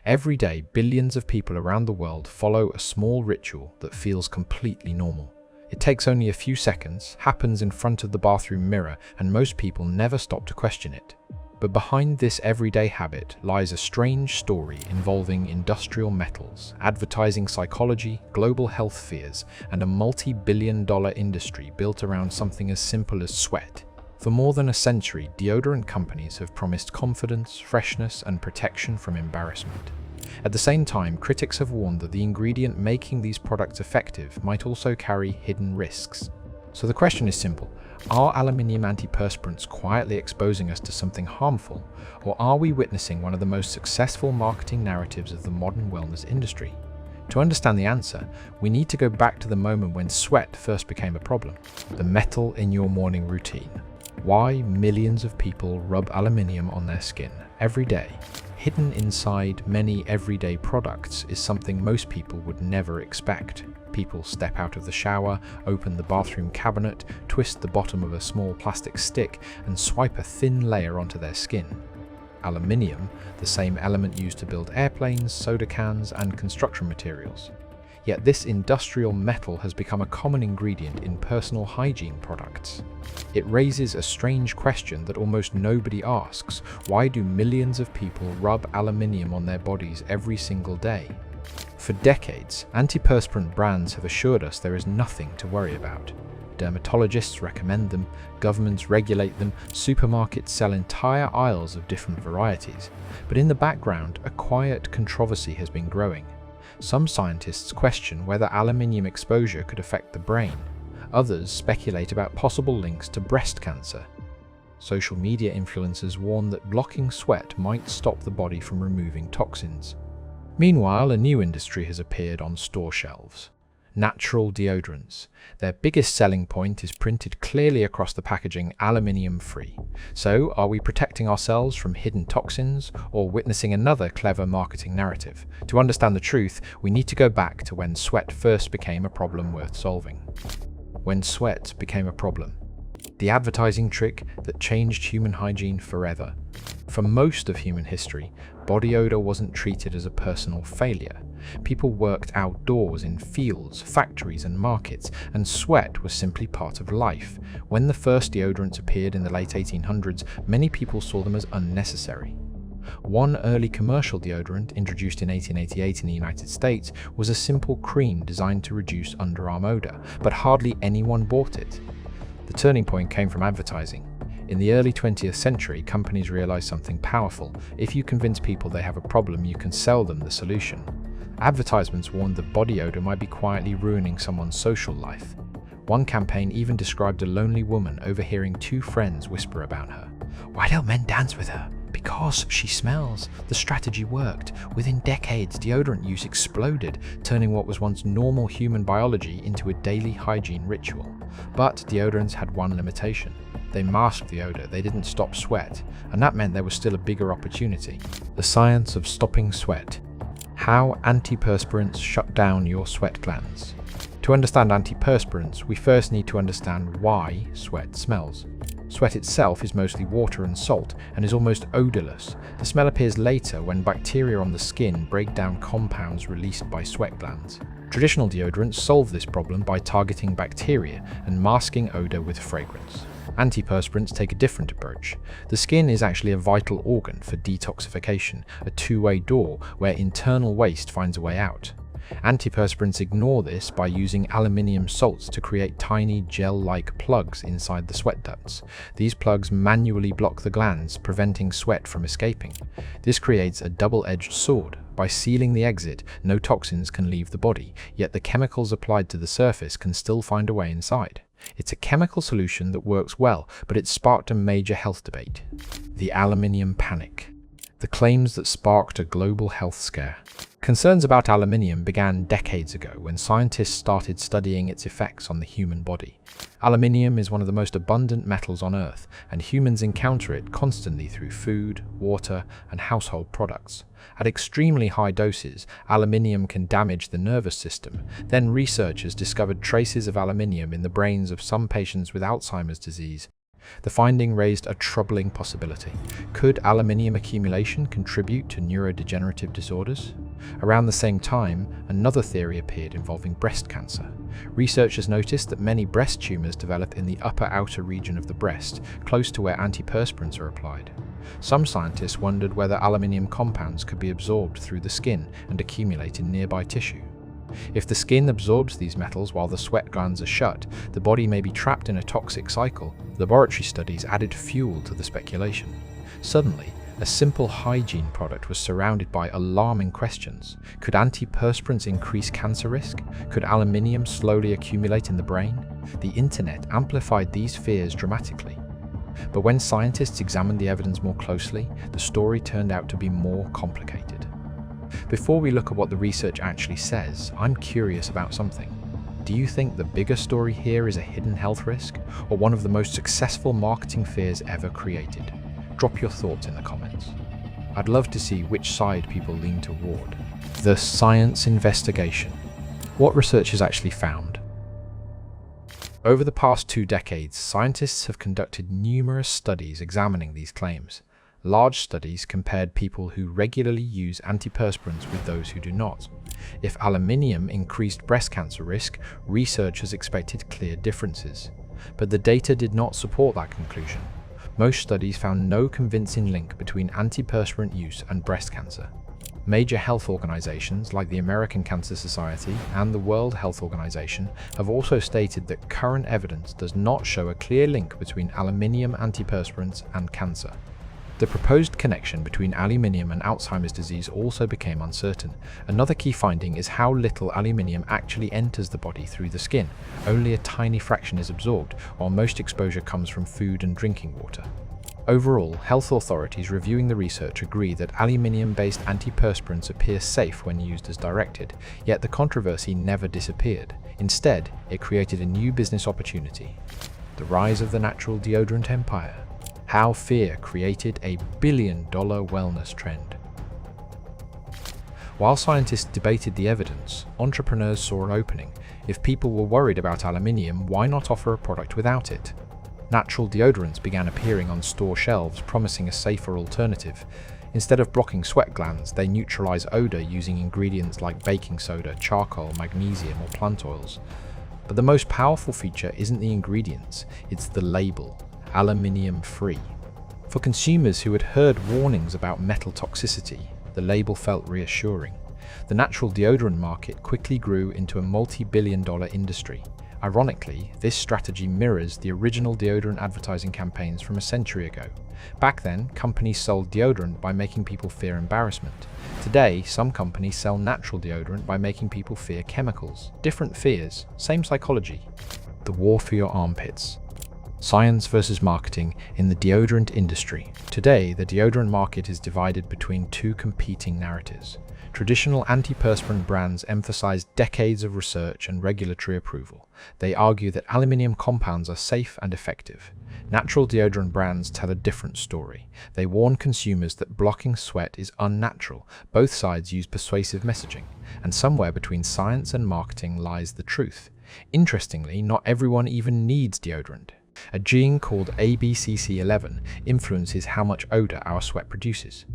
Every day, billions of people around the world follow a small ritual that feels completely normal. It takes only a few seconds, happens in front of the bathroom mirror, and most people never stop to question it. But behind this everyday habit lies a strange story involving industrial metals, advertising psychology, global health fears, and a multi-billion-dollar industry built around something as simple as sweat. For more than a century, deodorant companies have promised confidence, freshness, and protection from embarrassment. At the same time, critics have warned that the ingredient making these products effective might also carry hidden risks. So the question is simple: are aluminium antiperspirants quietly exposing us to something harmful, or are we witnessing one of the most successful marketing narratives of the modern wellness industry? To understand the answer, we need to go back to the moment when sweat first became a problem: the metal in your morning routine. Why millions of people rub aluminium on their skin every day. Hidden inside many everyday products is something most people would never expect. People step out of the shower, open the bathroom cabinet, twist the bottom of a small plastic stick, and swipe a thin layer onto their skin. Aluminium, the same element used to build airplanes, soda cans, and construction materials. Yet this industrial metal has become a common ingredient in personal hygiene products. It raises a strange question that almost nobody asks: why do millions of people rub aluminium on their bodies every single day? For decades, antiperspirant brands have assured us there is nothing to worry about. Dermatologists recommend them, governments regulate them, supermarkets sell entire aisles of different varieties. But in the background, a quiet controversy has been growing. Some scientists question whether aluminium exposure could affect the brain. Others speculate about possible links to breast cancer. Social media influencers warn that blocking sweat might stop the body from removing toxins. Meanwhile, a new industry has appeared on store shelves: natural deodorants. Their biggest selling point is printed clearly across the packaging: aluminium-free. So, are we protecting ourselves from hidden toxins, or witnessing another clever marketing narrative? To understand the truth, we need to go back to when sweat first became a problem worth solving. When sweat became a problem. The advertising trick that changed human hygiene forever. For most of human history, body odor wasn't treated as a personal failure. People worked outdoors in fields, factories, and markets, and sweat was simply part of life. When the first deodorants appeared in the late 1800s, many people saw them as unnecessary. One early commercial deodorant, introduced in 1888 in the United States, was a simple cream designed to reduce underarm odor, but hardly anyone bought it. The turning point came from advertising. In the early 20th century, companies realized something powerful: if you convince people they have a problem, you can sell them the solution. Advertisements warned that body odor might be quietly ruining someone's social life. One campaign even described a lonely woman overhearing two friends whisper about her. "Why don't men dance with her? Because she smells." The strategy worked. Within decades, deodorant use exploded, turning what was once normal human biology into a daily hygiene ritual. But deodorants had one limitation: they masked the odor, they didn't stop sweat, and that meant there was still a bigger opportunity. The science of stopping sweat. How antiperspirants shut down your sweat glands. To understand antiperspirants, we first need to understand why sweat smells. Sweat itself is mostly water and salt, and is almost odorless. The smell appears later when bacteria on the skin break down compounds released by sweat glands. Traditional deodorants solve this problem by targeting bacteria and masking odor with fragrance. Antiperspirants take a different approach. The skin is actually a vital organ for detoxification, a two-way door where internal waste finds a way out. Antiperspirants ignore this by using aluminium salts to create tiny gel-like plugs inside the sweat ducts. These plugs manually block the glands, preventing sweat from escaping. This creates a double-edged sword. By sealing the exit, no toxins can leave the body, yet the chemicals applied to the surface can still find a way inside. It's a chemical solution that works well, but it sparked a major health debate. The Aluminium Panic. The claims that sparked a global health scare. Concerns about aluminium began decades ago when scientists started studying its effects on the human body. Aluminium is one of the most abundant metals on Earth, and humans encounter it constantly through food, water, and household products. At extremely high doses, aluminium can damage the nervous system. Then researchers discovered traces of aluminium in the brains of some patients with Alzheimer's disease. The finding raised a troubling possibility. Could aluminium accumulation contribute to neurodegenerative disorders? Around the same time, another theory appeared involving breast cancer. Researchers noticed that many breast tumors develop in the upper outer region of the breast, close to where antiperspirants are applied. Some scientists wondered whether aluminium compounds could be absorbed through the skin and accumulate in nearby tissue. If the skin absorbs these metals while the sweat glands are shut, the body may be trapped in a toxic cycle. Laboratory studies added fuel to the speculation. Suddenly, a simple hygiene product was surrounded by alarming questions. Could antiperspirants increase cancer risk? Could aluminium slowly accumulate in the brain? The internet amplified these fears dramatically. But when scientists examined the evidence more closely, the story turned out to be more complicated. Before we look at what the research actually says, I'm curious about something. Do you think the bigger story here is a hidden health risk, or one of the most successful marketing fears ever created? Drop your thoughts in the comments. I'd love to see which side people lean toward. The science investigation. What research has actually found? Over the past 2 decades, scientists have conducted numerous studies examining these claims. Large studies compared people who regularly use antiperspirants with those who do not. If aluminium increased breast cancer risk, researchers expected clear differences. But the data did not support that conclusion. Most studies found no convincing link between antiperspirant use and breast cancer. Major health organizations like the American Cancer Society and the World Health Organization have also stated that current evidence does not show a clear link between aluminium antiperspirants and cancer. The proposed connection between aluminium and Alzheimer's disease also became uncertain. Another key finding is how little aluminium actually enters the body through the skin. Only a tiny fraction is absorbed, while most exposure comes from food and drinking water. Overall, health authorities reviewing the research agree that aluminium-based antiperspirants appear safe when used as directed, yet the controversy never disappeared. Instead, it created a new business opportunity. The rise of the natural deodorant empire. How fear created a billion-dollar wellness trend. While scientists debated the evidence, entrepreneurs saw an opening. If people were worried about aluminium, why not offer a product without it? Natural deodorants began appearing on store shelves, promising a safer alternative. Instead of blocking sweat glands, they neutralize odor using ingredients like baking soda, charcoal, magnesium, or plant oils. But the most powerful feature isn't the ingredients, it's the label. Aluminium-free. For consumers who had heard warnings about metal toxicity, the label felt reassuring. The natural deodorant market quickly grew into a multi-billion-dollar industry. Ironically, this strategy mirrors the original deodorant advertising campaigns from a century ago. Back then, companies sold deodorant by making people fear embarrassment. Today, some companies sell natural deodorant by making people fear chemicals. Different fears, same psychology. The war for your armpits. Science versus marketing in the deodorant industry. Today, the deodorant market is divided between 2 competing narratives. Traditional antiperspirant brands emphasize decades of research and regulatory approval. They argue that aluminium compounds are safe and effective. Natural deodorant brands tell a different story. They warn consumers that blocking sweat is unnatural. Both sides use persuasive messaging, and somewhere between science and marketing lies the truth. Interestingly, not everyone even needs deodorant. A gene called ABCC11 influences how much odor our sweat produces.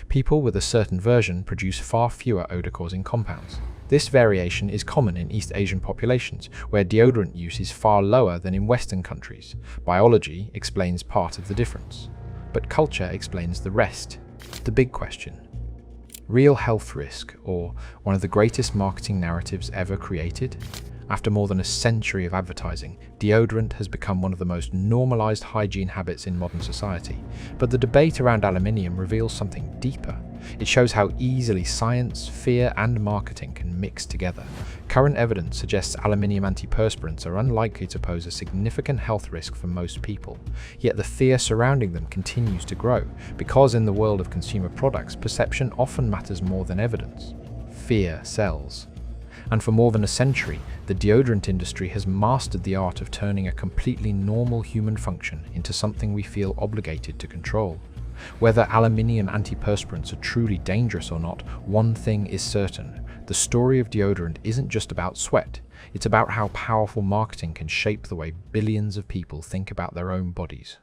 People with a certain version produce far fewer odor-causing compounds. This variation is common in East Asian populations, where deodorant use is far lower than in Western countries. Biology explains part of the difference, but culture explains the rest. The big question. Real health risk, or one of the greatest marketing narratives ever created? After more than a century of advertising, deodorant has become one of the most normalized hygiene habits in modern society. But the debate around aluminium reveals something deeper. It shows how easily science, fear, and marketing can mix together. Current evidence suggests aluminium antiperspirants are unlikely to pose a significant health risk for most people. Yet the fear surrounding them continues to grow, because in the world of consumer products, perception often matters more than evidence. Fear sells. And for more than a century, the deodorant industry has mastered the art of turning a completely normal human function into something we feel obligated to control. Whether aluminium antiperspirants are truly dangerous or not, one thing is certain. The story of deodorant isn't just about sweat. It's about how powerful marketing can shape the way billions of people think about their own bodies.